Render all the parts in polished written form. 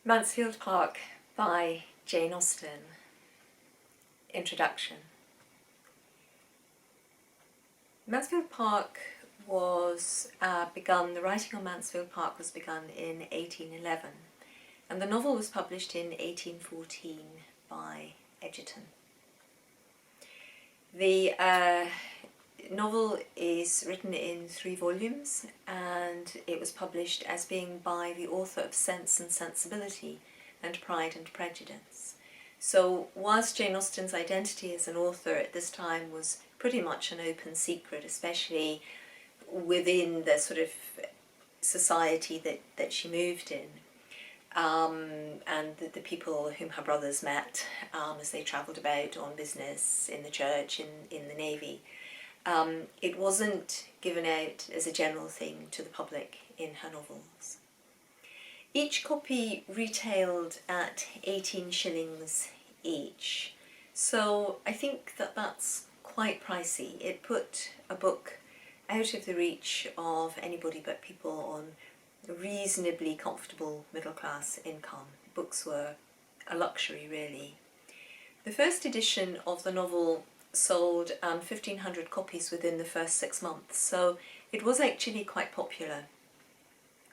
Mansfield Park by Jane Austen. Introduction. Mansfield Park was the writing on Mansfield Park was begun in 1811, and the novel was published in 1814 by Egerton. The novel is written in 3 volumes, and it was published as being by the author of Sense and Sensibility and Pride and Prejudice. So whilst Jane Austen's identity as an author at this time was pretty much an open secret, especially within the sort of society that she moved in, and the people whom her brothers met as they travelled about on business, in the church, in the navy, it wasn't given out as a general thing to the public in her novels. Each copy retailed at 18 shillings each, so I think that's quite pricey. It put a book out of the reach of anybody but people on a reasonably comfortable middle-class income. Books were a luxury, really. The first edition of the novel sold 1,500 copies within the first 6 months, so it was actually quite popular.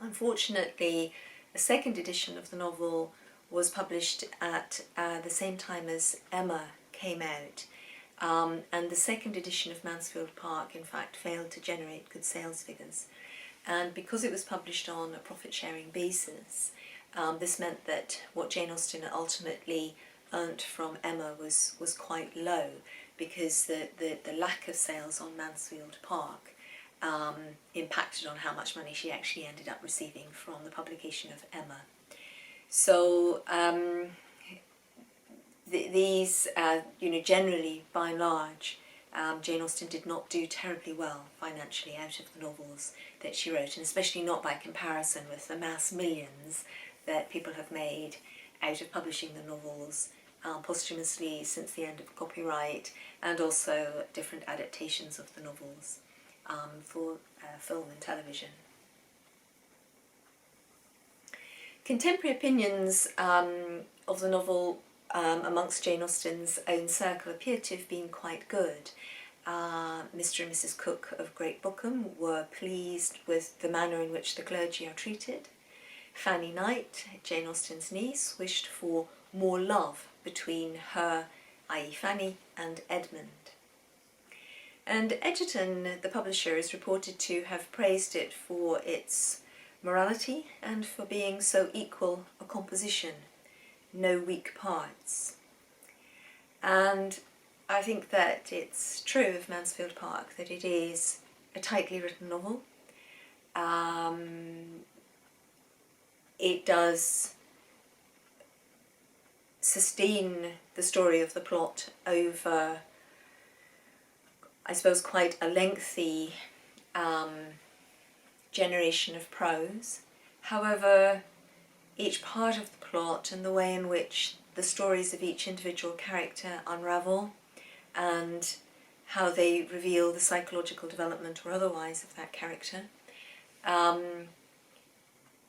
Unfortunately, a second edition of the novel was published at the same time as Emma came out, and the second edition of Mansfield Park in fact failed to generate good sales figures. And because it was published on a profit-sharing basis, this meant that what Jane Austen ultimately earned from Emma was quite low, because the lack of sales on Mansfield Park impacted on how much money she actually ended up receiving from the publication of Emma. So these, generally, by and large, Jane Austen did not do terribly well financially out of the novels that she wrote, and especially not by comparison with the mass millions that people have made out of publishing the novels posthumously since the end of copyright, and also different adaptations of the novels for film and television. Contemporary opinions of the novel amongst Jane Austen's own circle appear to have been quite good. Mr. and Mrs. Cook of Great Bookham were pleased with the manner in which the clergy are treated. Fanny Knight, Jane Austen's niece, wished for more love between her, i.e. Fanny, and Edmund. And Egerton, the publisher, is reported to have praised it for its morality and for being so equal a composition, no weak parts. And I think that it's true of Mansfield Park that it is a tightly written novel. It does sustain the story of the plot over, I suppose, quite a lengthy generation of prose. However, each part of the plot and the way in which the stories of each individual character unravel, and how they reveal the psychological development or otherwise of that character,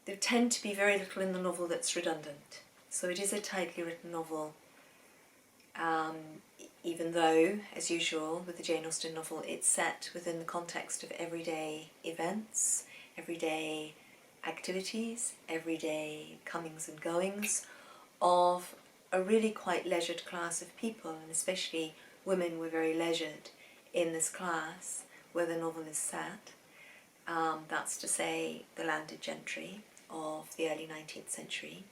there tend to be very little in the novel that's redundant. So it is a tightly written novel, even though, as usual with the Jane Austen novel, it's set within the context of everyday events, everyday activities, everyday comings and goings of a really quite leisured class of people, and especially women were very leisured in this class where the novel is set. That's to say, the landed gentry of the early 19th century.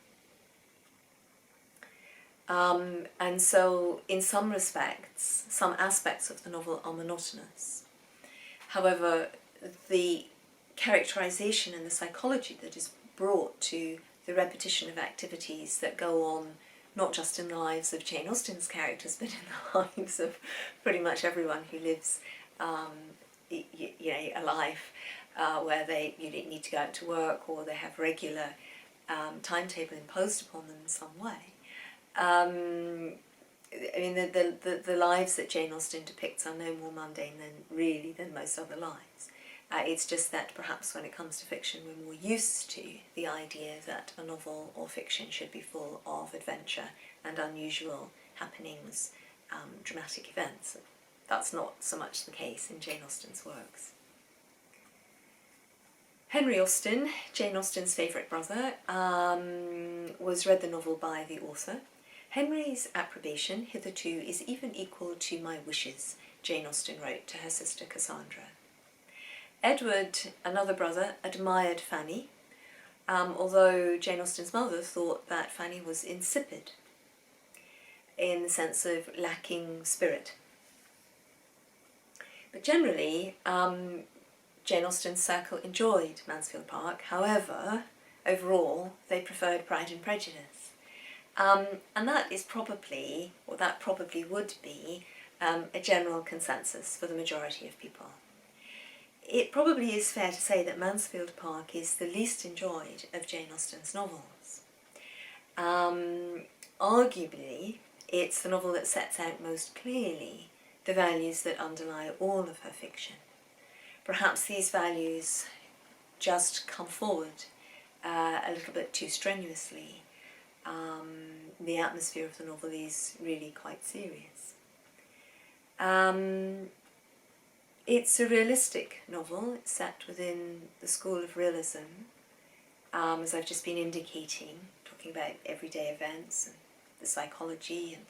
And so, in some respects, some aspects of the novel are monotonous. However, the characterization and the psychology that is brought to the repetition of activities that go on not just in the lives of Jane Austen's characters, but in the lives of pretty much everyone who lives a life where they need to go out to work, or they have regular timetable imposed upon them in some way. I mean, the lives that Jane Austen depicts are no more mundane than most other lives. It's just that perhaps when it comes to fiction we're more used to the idea that a novel or fiction should be full of adventure and unusual happenings, dramatic events. That's not so much the case in Jane Austen's works. Henry Austen, Jane Austen's favourite brother, was read the novel by the author. Henry's approbation hitherto is even equal to my wishes, Jane Austen wrote to her sister Cassandra. Edward, another brother, admired Fanny, although Jane Austen's mother thought that Fanny was insipid, in the sense of lacking spirit. But generally, Jane Austen's circle enjoyed Mansfield Park. However, overall, they preferred Pride and Prejudice. And that is probably, or that probably would be, a general consensus for the majority of people. It probably is fair to say that Mansfield Park is the least enjoyed of Jane Austen's novels. Arguably, it's the novel that sets out most clearly the values that underlie all of her fiction. Perhaps these values just come forward a little bit too strenuously. The atmosphere of the novel is really quite serious. It's a realistic novel. It's set within the school of realism, as I've just been indicating, talking about everyday events and the psychology and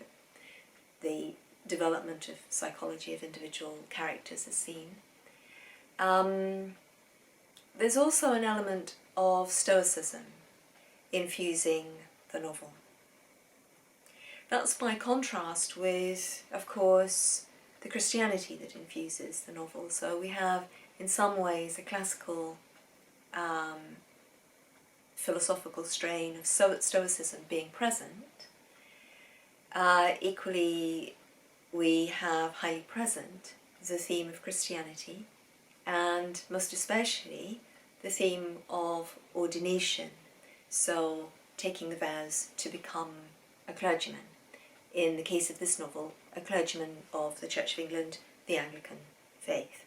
the development of psychology of individual characters as seen. There's also an element of Stoicism infusing the novel. That's by contrast with, of course, the Christianity that infuses the novel. So we have, in some ways, a classical philosophical strain of Stoicism being present. Equally, we have highly present the theme of Christianity, and most especially the theme of ordination, so taking the vows to become a clergyman. In the case of this novel, a clergyman of the Church of England, the Anglican faith.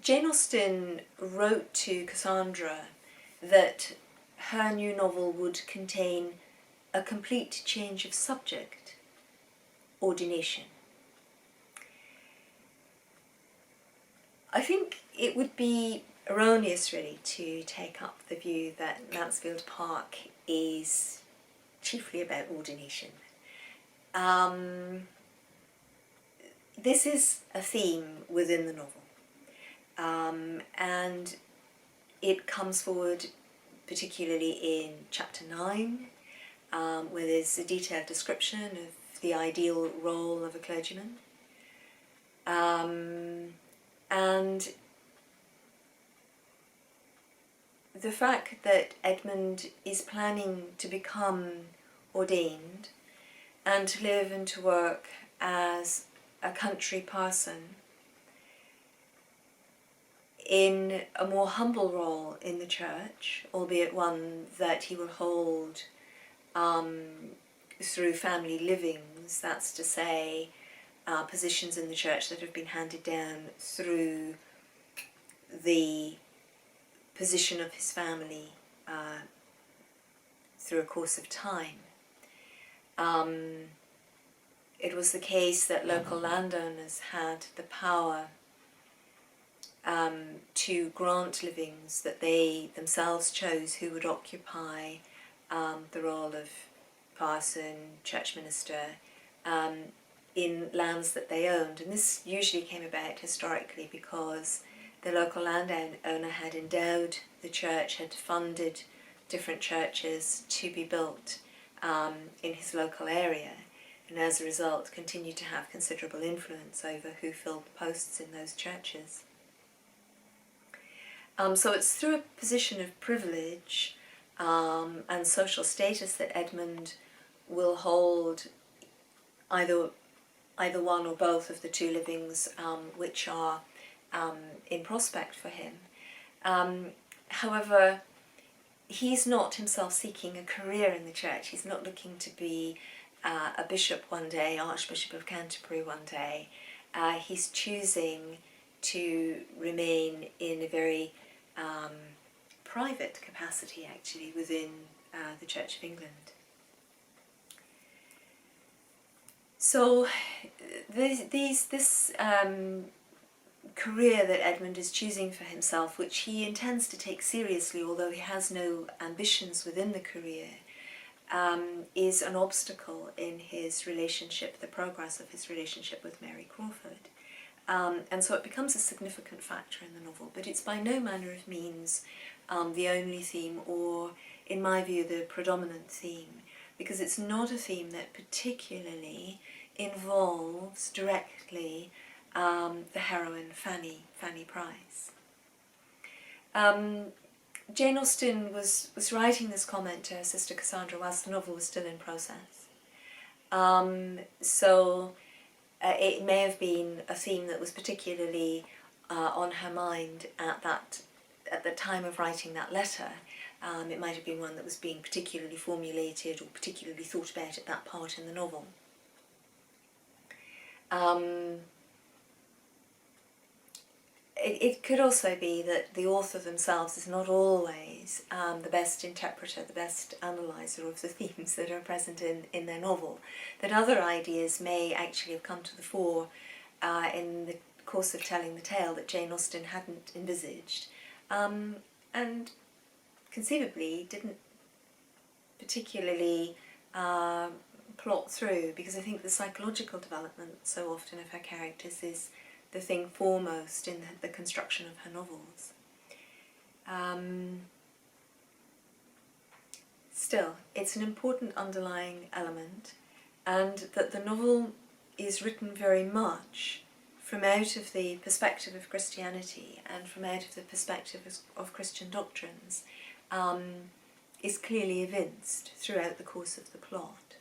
Jane Austen wrote to Cassandra that her new novel would contain a complete change of subject, ordination. I think it would be erroneous really to take up the view that Mansfield Park is chiefly about ordination. This is a theme within the novel, and it comes forward particularly in chapter 9, where there's a detailed description of the ideal role of a clergyman. And the fact that Edmund is planning to become ordained and to live and to work as a country parson in a more humble role in the church, albeit one that he will hold through family livings, that's to say, positions in the church that have been handed down through the position of his family through a course of time. It was the case that local landowners had the power to grant livings that they themselves chose who would occupy the role of parson, church minister, in lands that they owned. And this usually came about historically because the local landowner had endowed the church, had funded different churches to be built in his local area, and as a result continued to have considerable influence over who filled posts in those churches. So it's through a position of privilege and social status that Edmund will hold either one or both of the two livings which are in prospect for him. However, he's not himself seeking a career in the church. He's not looking to be a bishop one day, Archbishop of Canterbury one day, he's choosing to remain in a very private capacity, actually, within the Church of England. So this career that Edmund is choosing for himself, which he intends to take seriously, although he has no ambitions within the career, is an obstacle in his relationship, the progress of his relationship with Mary Crawford. And so it becomes a significant factor in the novel, but it's by no manner of means the only theme, or, in my view, the predominant theme, because it's not a theme that particularly involves directly the heroine Fanny Price. Jane Austen was writing this comment to her sister Cassandra whilst the novel was still in process. So it may have been a theme that was particularly on her mind at the time of writing that letter. It might have been one that was being particularly formulated or particularly thought about at that part in the novel. It could also be that the author themselves is not always the best interpreter, the best analyser of the themes that are present in their novel, that other ideas may actually have come to the fore in the course of telling the tale that Jane Austen hadn't envisaged, and conceivably didn't particularly plot through, because I think the psychological development so often of her characters is the thing foremost in the construction of her novels. Still, it's an important underlying element, and that the novel is written very much from out of the perspective of Christianity and from out of the perspective of Christian doctrines is clearly evinced throughout the course of the plot.